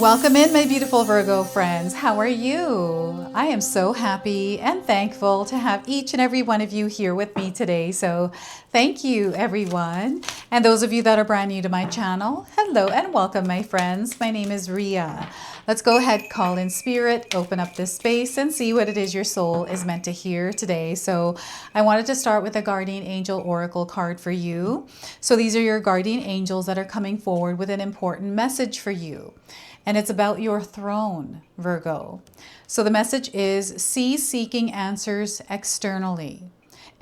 Welcome in, my beautiful Virgo friends. How are you? I am so happy and thankful to have each and every one of you here with me today. So thank you, everyone. And those of you that are brand new to my channel, hello and welcome, my friends. My name is Ria. Let's go ahead, call in spirit, open up this space and see what it is your soul is meant to hear today. So I wanted to start with a guardian angel oracle card for you. So these are your guardian angels that are coming forward with an important message for you. And it's about your throne, Virgo. So the message is, cease seeking answers externally.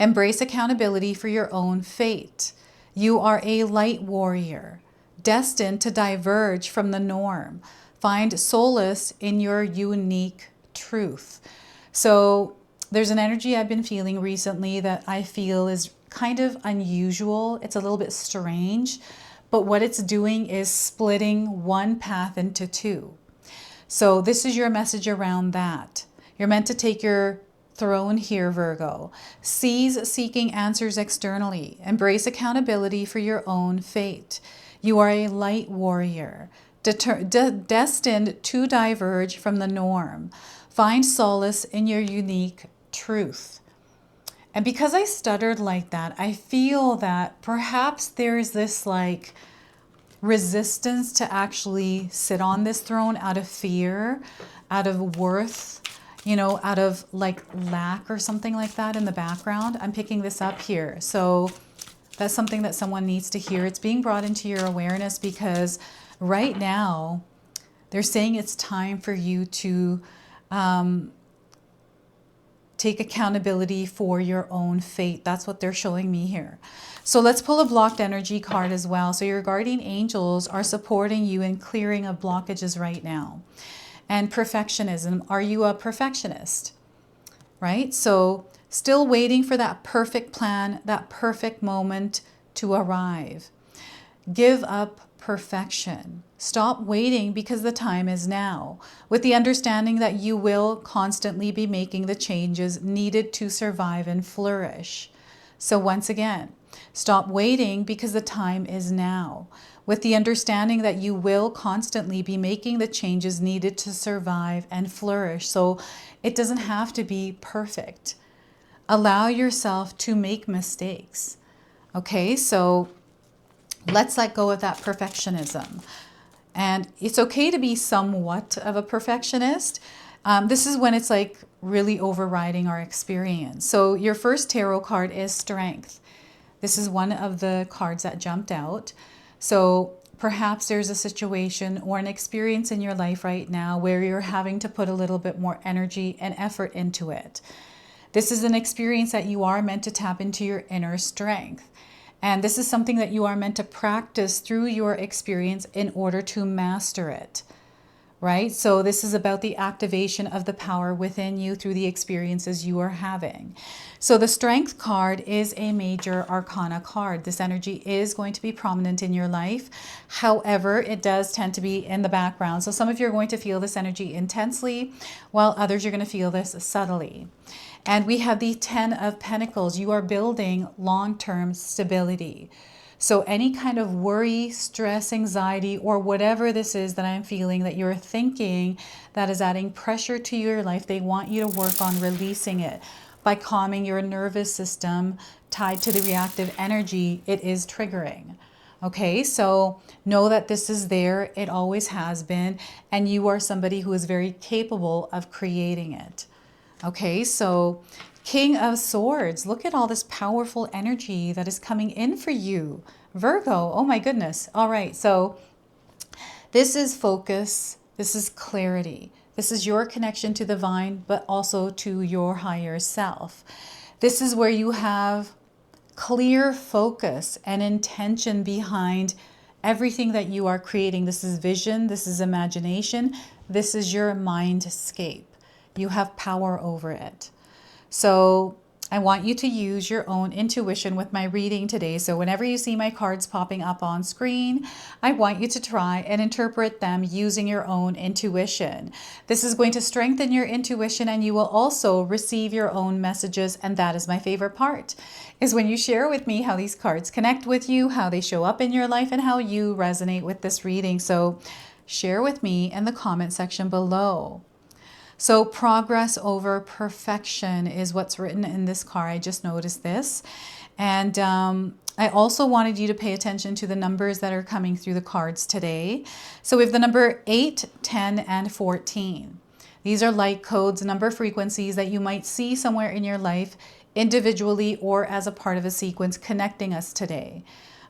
Embrace accountability for your own fate. You are a light warrior, destined to diverge from the norm. Find solace in your unique truth. So there's an energy I've been feeling recently that I feel is kind of unusual. It's a little bit strange. But what it's doing is splitting one path into two. So this is your message around that. You're meant to take your throne here, Virgo. Cease seeking answers externally. Embrace accountability for your own fate. You are a light warrior, destined to diverge from the norm. Find solace in your unique truth. And because I stuttered like that, I feel that perhaps there is this like resistance to actually sit on this throne out of fear, out of worth, you know, out of like lack or something like that in the background. I'm picking this up here. So that's something that someone needs to hear. It's being brought into your awareness because right now they're saying it's time for you to take accountability for your own fate. That's what they're showing me here. So let's pull a blocked energy card as well. So your guardian angels are supporting you in clearing of blockages right now. And perfectionism. Are you a perfectionist? Right? So still waiting for that perfect plan, that perfect moment to arrive. Give up perfection. Stop waiting because the time is now, with the understanding that you will constantly be making the changes needed to survive and flourish. So once again, stop waiting because the time is now, with the understanding that you will constantly be making the changes needed to survive and flourish. So it doesn't have to be perfect. Allow yourself to make mistakes. Okay, so let's let go of that perfectionism. And it's okay to be somewhat of a perfectionist. This is when it's like really overriding our experience. So your first tarot card is Strength. This is one of the cards that jumped out. So perhaps there's a situation or an experience in your life right now where you're having to put a little bit more energy and effort into it. This is an experience that you are meant to tap into your inner strength. And this is something that you are meant to practice through your experience in order to master it, right? So this is about the activation of the power within you through the experiences you are having. So the Strength card is a major arcana card. This energy is going to be prominent in your life. However, it does tend to be in the background. So some of you are going to feel this energy intensely, while others are going to feel this subtly. And we have the 10 of Pentacles. You are building long-term stability. So any kind of worry, stress, anxiety, or whatever this is that I'm feeling that you're thinking that is adding pressure to your life, they want you to work on releasing it by calming your nervous system tied to the reactive energy it is triggering. Okay, so know that this is there. It always has been. And you are somebody who is very capable of creating it. Okay, so King of Swords, look at all this powerful energy that is coming in for you. Virgo, oh my goodness. All right, so this is focus, this is clarity. This is your connection to the divine, but also to your higher self. This is where you have clear focus and intention behind everything that you are creating. This is vision, this is imagination, this is your mindscape. You have power over it. So I want you to use your own intuition with my reading today. So whenever you see my cards popping up on screen, I want you to try and interpret them using your own intuition. This is going to strengthen your intuition, and you will also receive your own messages. And that is my favorite part, is when you share with me how these cards connect with you, how they show up in your life, and how you resonate with this reading. So share with me in the comment section below. So progress over perfection is what's written in this card. I just noticed this. And I also wanted you to pay attention to the numbers that are coming through the cards today. So we have the number 8, 10, and 14. These are light codes, number frequencies that you might see somewhere in your life individually or as a part of a sequence connecting us today.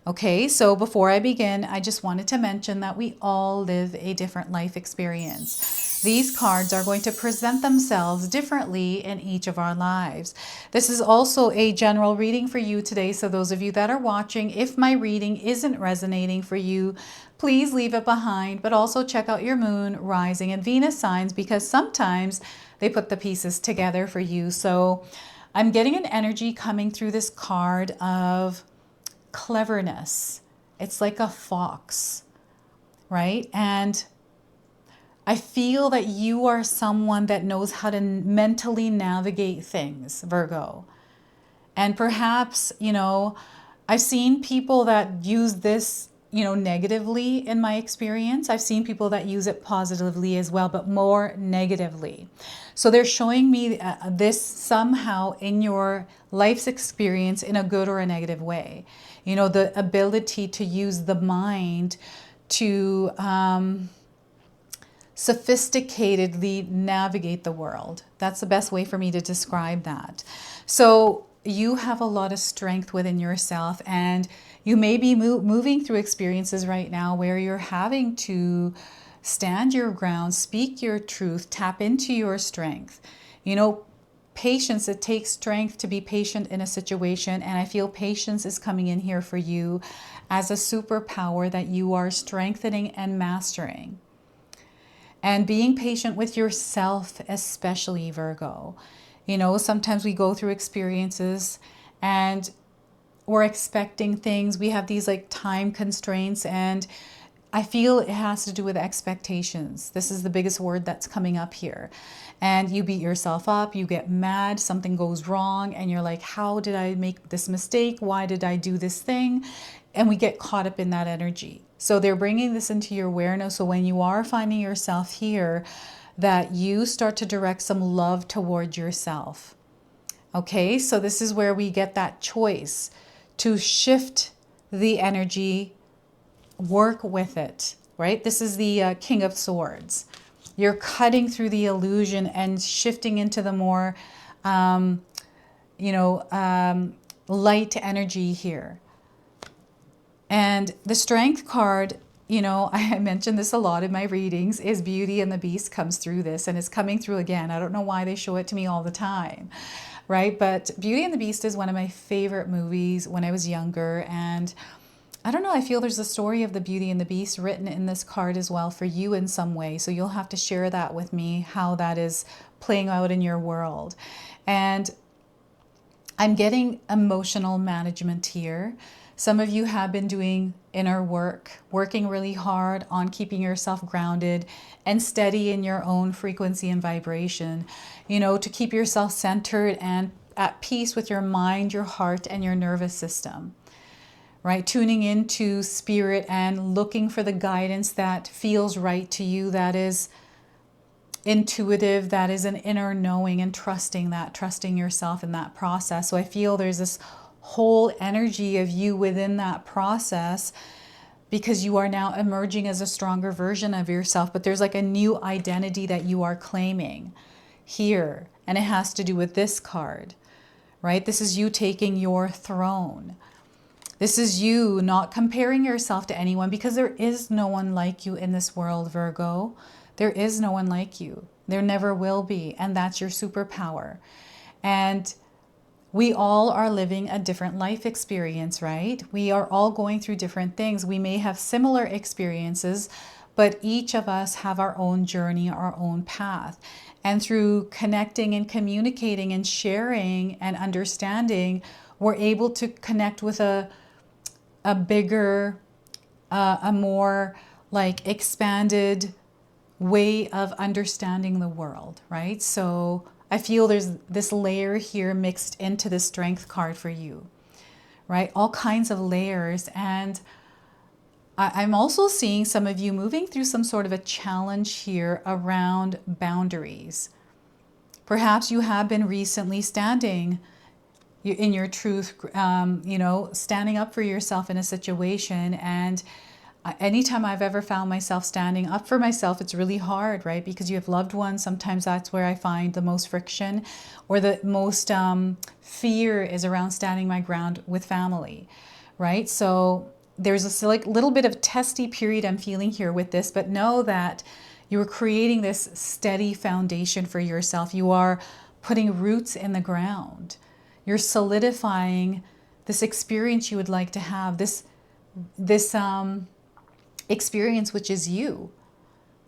Okay, so before I begin, I just wanted to mention that we all live a different life experience. These cards are going to present themselves differently in each of our lives. This is also a general reading for you today, so those of you that are watching, if my reading isn't resonating for you, please leave it behind, but also check out your moon, rising, and Venus signs, because sometimes they put the pieces together for you. So I'm getting an energy coming through this card of cleverness. It's like a fox, right? And I feel that you are someone that knows how to mentally navigate things, Virgo. And perhaps, you know, I've seen people that use this, you know, negatively in my experience. I've seen people that use it positively as well, but more negatively. So they're showing me this somehow in your life's experience in a good or a negative way. You know, the ability to use the mind to sophisticatedly navigate the world. That's the best way for me to describe that. So you have a lot of strength within yourself, and you may be moving through experiences right now where you're having to stand your ground, speak your truth, tap into your strength. You know, patience, it takes strength to be patient in a situation, and I feel patience is coming in here for you as a superpower that you are strengthening and mastering. And being patient with yourself, especially, Virgo. You know, sometimes we go through experiences and we're expecting things. We have these like time constraints, and I feel it has to do with expectations. This is the biggest word that's coming up here. And you beat yourself up, you get mad, something goes wrong, and you're like, how did I make this mistake? Why did I do this thing? And we get caught up in that energy. So they're bringing this into your awareness. So when you are finding yourself here, that you start to direct some love toward yourself. Okay, so this is where we get that choice to shift the energy, work with it, right? This is the King of Swords. You're cutting through the illusion and shifting into the more, light energy here. And the Strength card, you know, I mentioned this a lot in my readings, is Beauty and the Beast comes through this, and it's coming through again. I don't know why they show it to me all the time, right? But Beauty and the Beast is one of my favorite movies when I was younger, and I don't know, I feel there's a story of the Beauty and the Beast written in this card as well for you in some way. So you'll have to share that with me, how that is playing out in your world. And I'm getting emotional management here. Some of you have been doing inner work, working really hard on keeping yourself grounded and steady in your own frequency and vibration, you know, to keep yourself centered and at peace with your mind, your heart, and your nervous system. Right? Tuning into spirit and looking for the guidance that feels right to you, that is intuitive, that is an inner knowing, and trusting that, trusting yourself in that process. So I feel there's this whole energy of you within that process, because you are now emerging as a stronger version of yourself, but there's like a new identity that you are claiming here, and it has to do with this card, right? This is you taking your throne. This is you not comparing yourself to anyone, because there is no one like you in this world, Virgo. There is no one like you. There never will be. And that's your superpower. And we all are living a different life experience, right? We are all going through different things. We may have similar experiences, but each of us have our own journey, our own path. And through connecting and communicating and sharing and understanding, we're able to connect with a bigger, a more like expanded way of understanding the world, right? So I feel there's this layer here mixed into the Strength card for you, right? All kinds of layers. And I'm also seeing some of you moving through some sort of a challenge here around boundaries. Perhaps you have been recently standing in your truth, standing up for yourself in a situation. And anytime I've ever found myself standing up for myself, it's really hard, right? Because you have loved ones. Sometimes that's where I find the most friction, or the most fear is around standing my ground with family, right? So there's a little bit of testy period I'm feeling here with this, but know that you're creating this steady foundation for yourself. You are putting roots in the ground. You're solidifying this experience you would like to have, this experience, which is you,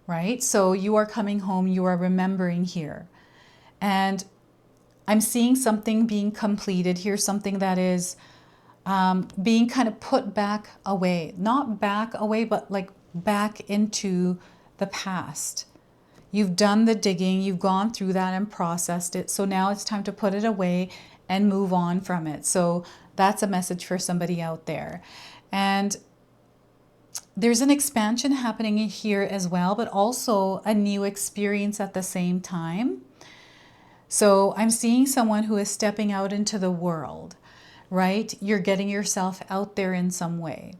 right? So you are coming home, you are remembering here. And I'm seeing something being completed here, something that is being kind of put back away. Not back away, but like back into the past. You've done the digging, you've gone through that and processed it. So now it's time to put it away and move on from it. So that's a message for somebody out there. And there's an expansion happening here as well, but also a new experience at the same time. So I'm seeing someone who is stepping out into the world, right? You're getting yourself out there in some way,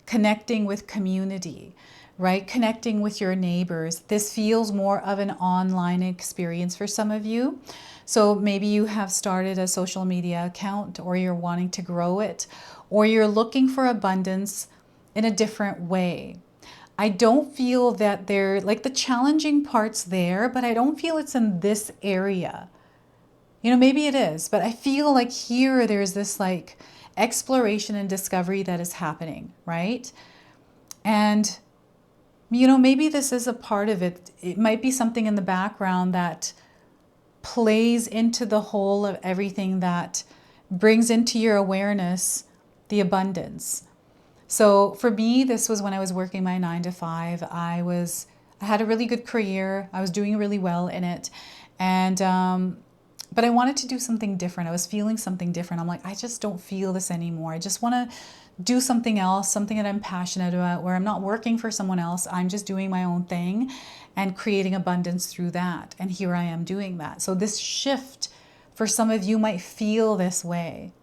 connecting with community, right? Connecting with your neighbors. This feels more of an online experience for some of you. So maybe you have started a social media account, or you're wanting to grow it, or you're looking for abundance in a different way. I don't feel that they're like the challenging parts there, but I don't feel it's in this area. Maybe it is, but I feel like here there's this like exploration and discovery that is happening, right? And, maybe this is a part of it. It might be something in the background that plays into the whole of everything that brings into your awareness the abundance. So for me, this was when I was working my 9 to 5. I had a really good career. I was doing really well in it. And, but I wanted to do something different. I was feeling something different. I'm like, I just don't feel this anymore. I just want to do something else, something that I'm passionate about, where I'm not working for someone else. I'm just doing my own thing and creating abundance through that. And here I am doing that. So this shift for some of you might feel this way,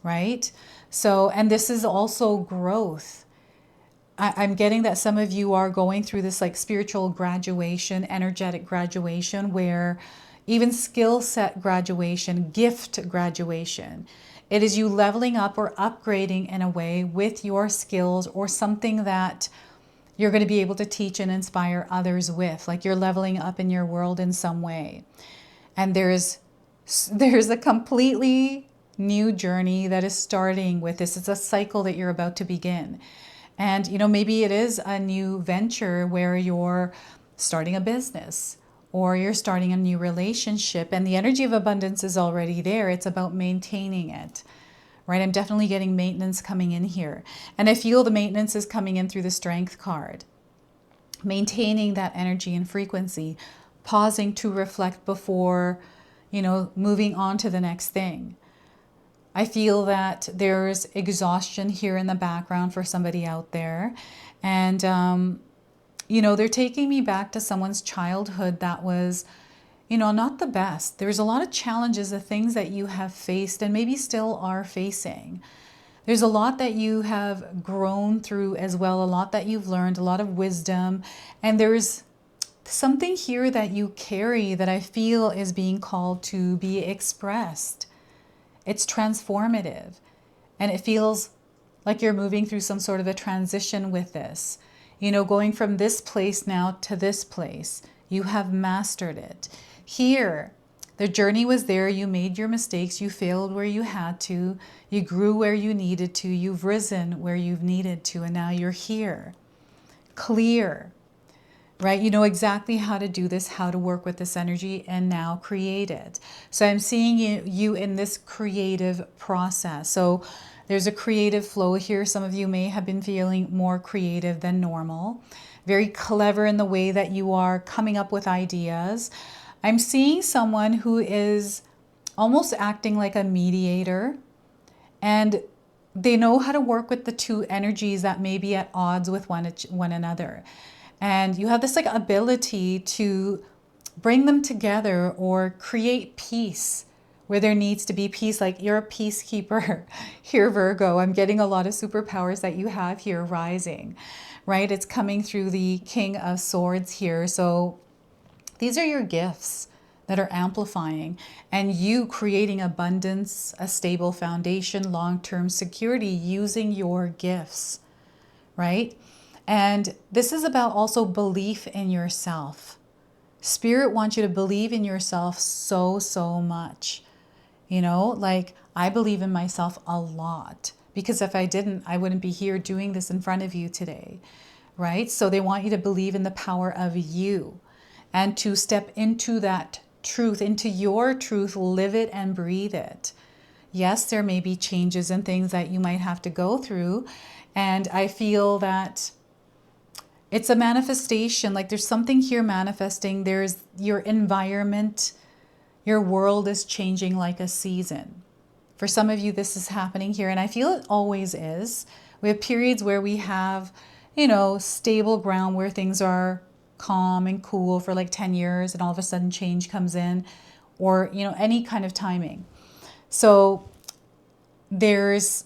right? So, and this is also growth. I'm getting that some of you are going through this like spiritual graduation, energetic graduation, where even skill set graduation, gift graduation. It is you leveling up or upgrading in a way with your skills, or something that you're going to be able to teach and inspire others with. Like you're leveling up in your world in some way. And there's a completely new journey that is starting with this. It's a cycle that you're about to begin. And, maybe it is a new venture where you're starting a business, or you're starting a new relationship, and the energy of abundance is already there. It's about maintaining it, right? I'm definitely getting maintenance coming in here. And I feel the maintenance is coming in through the Strength card. Maintaining that energy and frequency, pausing to reflect before, moving on to the next thing. I feel that there's exhaustion here in the background for somebody out there. And, they're taking me back to someone's childhood that was, not the best. There's a lot of challenges, the things that you have faced and maybe still are facing. There's a lot that you have grown through as well, a lot that you've learned, a lot of wisdom. And there's something here that you carry that I feel is being called to be expressed. It's transformative. And it feels like you're moving through some sort of a transition with this. Going from this place now to this place. You have mastered it. Here, the journey was there. You made your mistakes. You failed where you had to. You grew where you needed to. You've risen where you've needed to. And now you're here. Clear. Right? You know exactly how to do this, how to work with this energy, and now create it. So I'm seeing you in this creative process. So there's a creative flow here. Some of you may have been feeling more creative than normal. Very clever in the way that you are coming up with ideas. I'm seeing someone who is almost acting like a mediator. And they know how to work with the two energies that may be at odds with one another. And you have this like ability to bring them together or create peace where there needs to be peace. Like you're a peacekeeper here, Virgo. I'm getting a lot of superpowers that you have here rising, right? It's coming through the King of Swords here. So these are your gifts that are amplifying, and you creating abundance, a stable foundation, long-term security using your gifts, right? And this is about also belief in yourself. Spirit wants you to believe in yourself so, so much. You know, like I believe in myself a lot, because if I didn't, I wouldn't be here doing this in front of you today, right? So they want you to believe in the power of you and to step into that truth, into your truth, live it and breathe it. Yes, there may be changes and things that you might have to go through. And I feel that it's a manifestation, like there's something here manifesting. There's your environment, your world is changing like a season. For some of you, this is happening here, and I feel it always is. We have periods where we have, you know, stable ground where things are calm and cool for like 10 years, and all of a sudden change comes in, or, you know, any kind of timing. So there's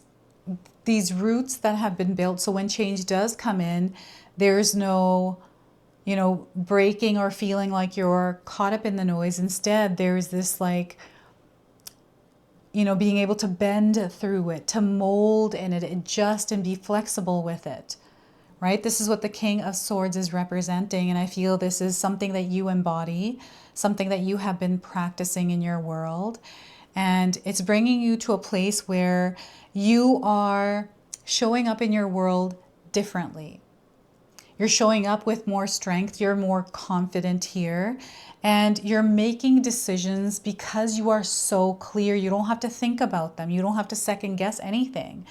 these roots that have been built. So when change does come in, there's no, you know, breaking or feeling like you're caught up in the noise. Instead, there's this like, you know, being able to bend through it, to mold in it, adjust and be flexible with it, right? This is what the King of Swords is representing. And I feel this is something that you embody, something that you have been practicing in your world. And it's bringing you to a place where you are showing up in your world differently. You're showing up with more strength. You're more confident here. And you're making decisions because you are so clear. You don't have to think about them. You don't have to second guess anything.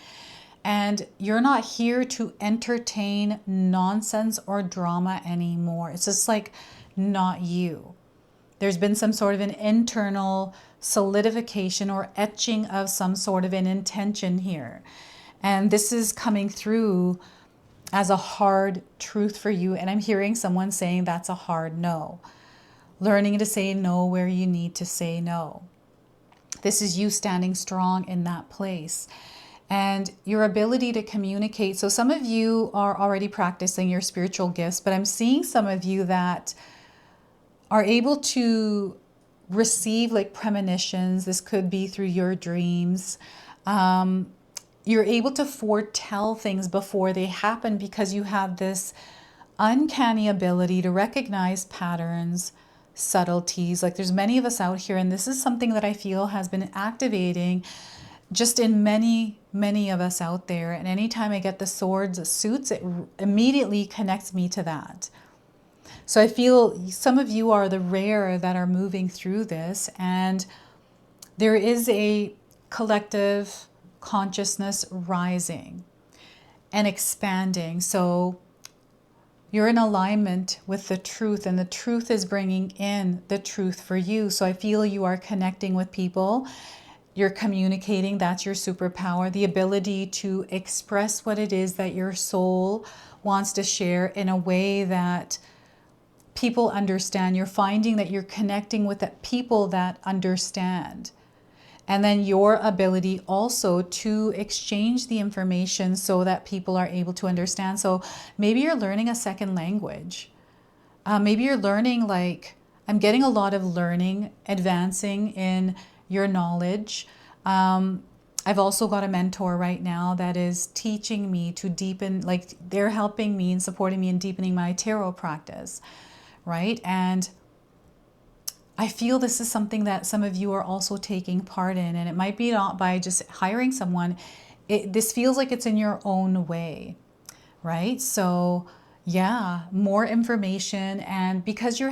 And you're not here to entertain nonsense or drama anymore. It's just like not you. There's been some sort of an internal solidification or etching of some sort of an intention here. And this is coming through as a hard truth for you. And I'm hearing someone saying that's a hard no. Learning to say no where you need to say no. This is you standing strong in that place. And your ability to communicate. So some of you are already practicing your spiritual gifts, but I'm seeing some of you that are able to receive like premonitions. This could be through your dreams. You're able to foretell things before they happen because you have this uncanny ability to recognize patterns, subtleties. Like there's many of us out here, and this is something that I feel has been activating just in many, many of us out there. And anytime I get the swords suits, it immediately connects me to that. So I feel some of you are the rare that are moving through this, and there is a collective consciousness rising and expanding. So you're in alignment with the truth, and the truth is bringing in the truth for you. So I feel you are connecting with people. You're communicating. That's your superpower. The ability to express what it is that your soul wants to share in a way that people understand. You're finding that you're connecting with the people that understand. And then your ability also to exchange the information so that people are able to understand. So maybe you're learning a second language. Maybe you're learning, like, I'm getting a lot of learning, advancing in your knowledge. I've also got a mentor right now that is teaching me to deepen, like they're helping me and supporting me in deepening my tarot practice, right? And I feel this is something that some of you are also taking part in, and it might be not by just hiring someone. This feels like it's in your own way, right? So yeah, more information, and because you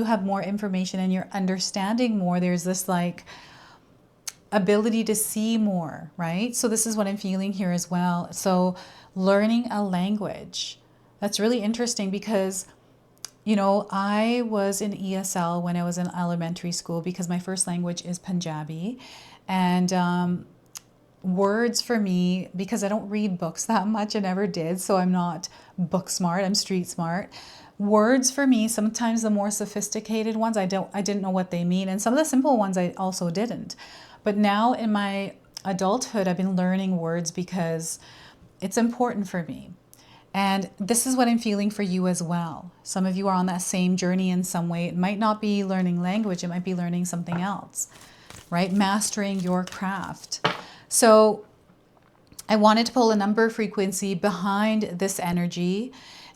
have more information and you're understanding more, there's this like ability to see more, right? So this is what I'm feeling here as well. So learning a language, that's really interesting because, you know, I was in ESL when I was in elementary school because my first language is Punjabi. And words for me, because I don't read books that much, I never did, so I'm not book smart, I'm street smart. Words for me, sometimes the more sophisticated ones, I didn't know what they mean, and some of the simple ones I also didn't. But now in my adulthood, I've been learning words because it's important for me. And this is what I'm feeling for you as well. Some of you are on that same journey in some way. It might not be learning language, it might be learning something else, right? Mastering your craft. So I wanted to pull a number frequency behind this energy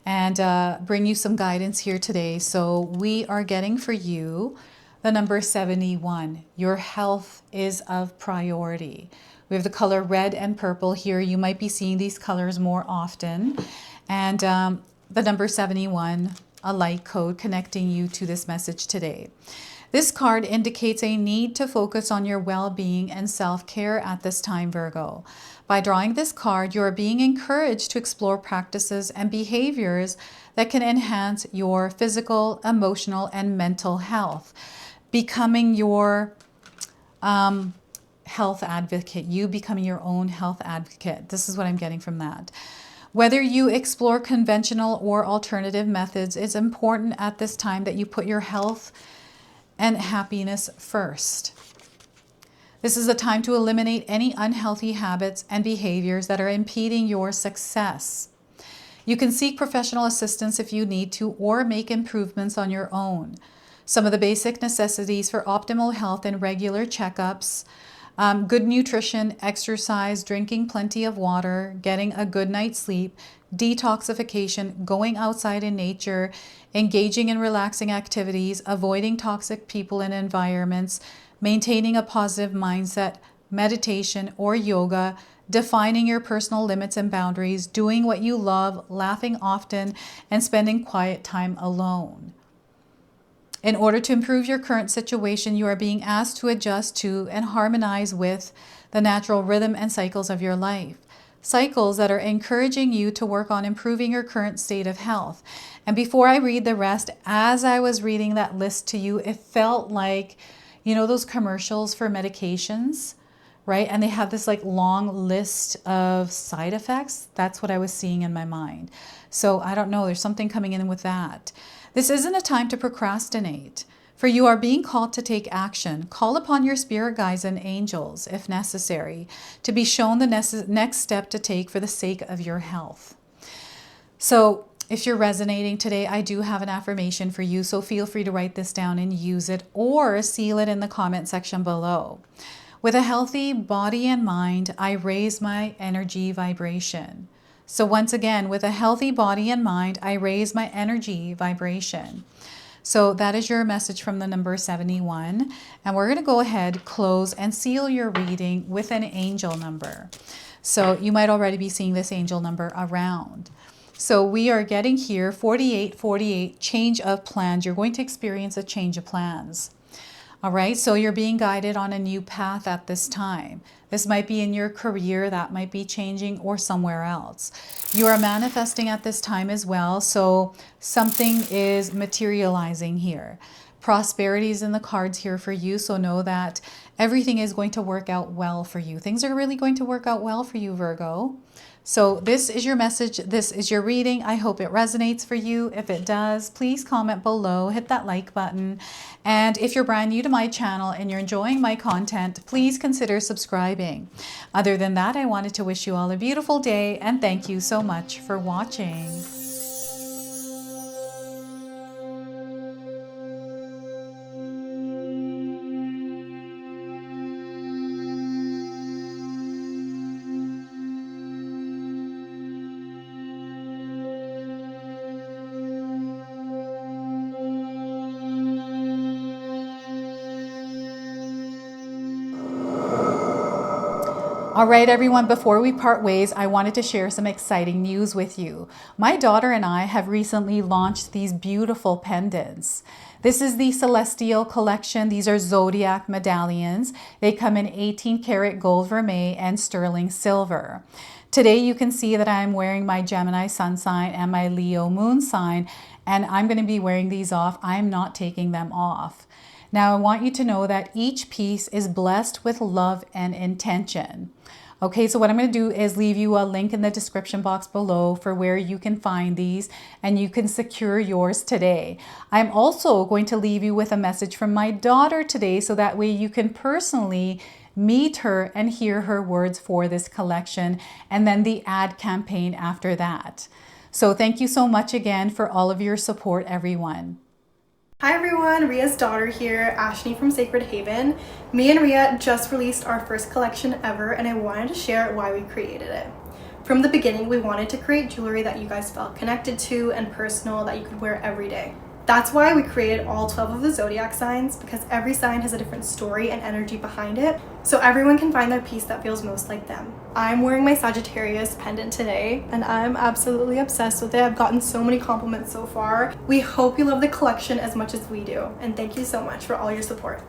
and bring you some guidance here today. So we are getting for you the number 71. Your health is of priority. We have the color red and purple here. You might be seeing these colors more often. And the number 71, a light code connecting you to this message today. This card indicates a need to focus on your well-being and self-care at this time, Virgo. By drawing this card, you are being encouraged to explore practices and behaviors that can enhance your physical, emotional, and mental health. Becoming your health advocate, you becoming your own health advocate. This is what I'm getting from that. Whether you explore conventional or alternative methods, it's important at this time that you put your health and happiness first. This is a time to eliminate any unhealthy habits and behaviors that are impeding your success. You can seek professional assistance if you need to, or make improvements on your own. Some of the basic necessities for optimal health and regular checkups: good nutrition, exercise, drinking plenty of water, getting a good night's sleep, detoxification, going outside in nature, engaging in relaxing activities, avoiding toxic people and environments, maintaining a positive mindset, meditation or yoga, defining your personal limits and boundaries, doing what you love, laughing often, and spending quiet time alone. In order to improve your current situation, you are being asked to adjust to and harmonize with the natural rhythm and cycles of your life. Cycles that are encouraging you to work on improving your current state of health. And before I read the rest, as I was reading that list to you, it felt like, you know, those commercials for medications, right? And they have this like long list of side effects. That's what I was seeing in my mind. So I don't know, there's something coming in with that. This isn't a time to procrastinate, for you are being called to take action. Call upon your spirit guides and angels, if necessary, to be shown the next step to take for the sake of your health. So if you're resonating today, I do have an affirmation for you, so feel free to write this down and use it, or seal it in the comment section below. With a healthy body and mind, I raise my energy vibration. So once again, with a healthy body and mind, I raise my energy vibration. So that is your message from the number 71. And we're going to go ahead, close, and seal your reading with an angel number. So you might already be seeing this angel number around. So we are getting here 4848, change of plans. You're going to experience a change of plans. All right, so you're being guided on a new path at this time. This might be in your career, that might be changing, or somewhere else. You are manifesting at this time as well, so something is materializing here. Prosperity is in the cards here for you, so know that everything is going to work out well for you. Things are really going to work out well for you, Virgo. So this is your message. This is your reading. I hope it resonates for you. If it does, please comment below, hit that like button. And if you're brand new to my channel and you're enjoying my content, please consider subscribing. Other than that, I wanted to wish you all a beautiful day and thank you so much for watching. All right, everyone, before we part ways, I wanted to share some exciting news with you. My daughter and I have recently launched these beautiful pendants. This is the Celestial Collection. These are zodiac medallions. They come in 18 karat gold vermeil and sterling silver. Today, you can see that I'm wearing my Gemini sun sign and my Leo moon sign, and I'm going to be wearing these off. I'm not taking them off. Now, I want you to know that each piece is blessed with love and intention. Okay, so what I'm going to do is leave you a link in the description box below for where you can find these and you can secure yours today. I'm also going to leave you with a message from my daughter today so that way you can personally meet her and hear her words for this collection, and then the ad campaign after that. So thank you so much again for all of your support, everyone. Hi everyone, Ria's daughter here, Ashley from Sacred Haven. Me and Ria just released our first collection ever, and I wanted to share why we created it. From the beginning, we wanted to create jewelry that you guys felt connected to and personal that you could wear every day. That's why we created all 12 of the zodiac signs, because every sign has a different story and energy behind it, so everyone can find their piece that feels most like them. I'm wearing my Sagittarius pendant today, and I'm absolutely obsessed with it. I've gotten so many compliments so far. We hope you love the collection as much as we do, and thank you so much for all your support.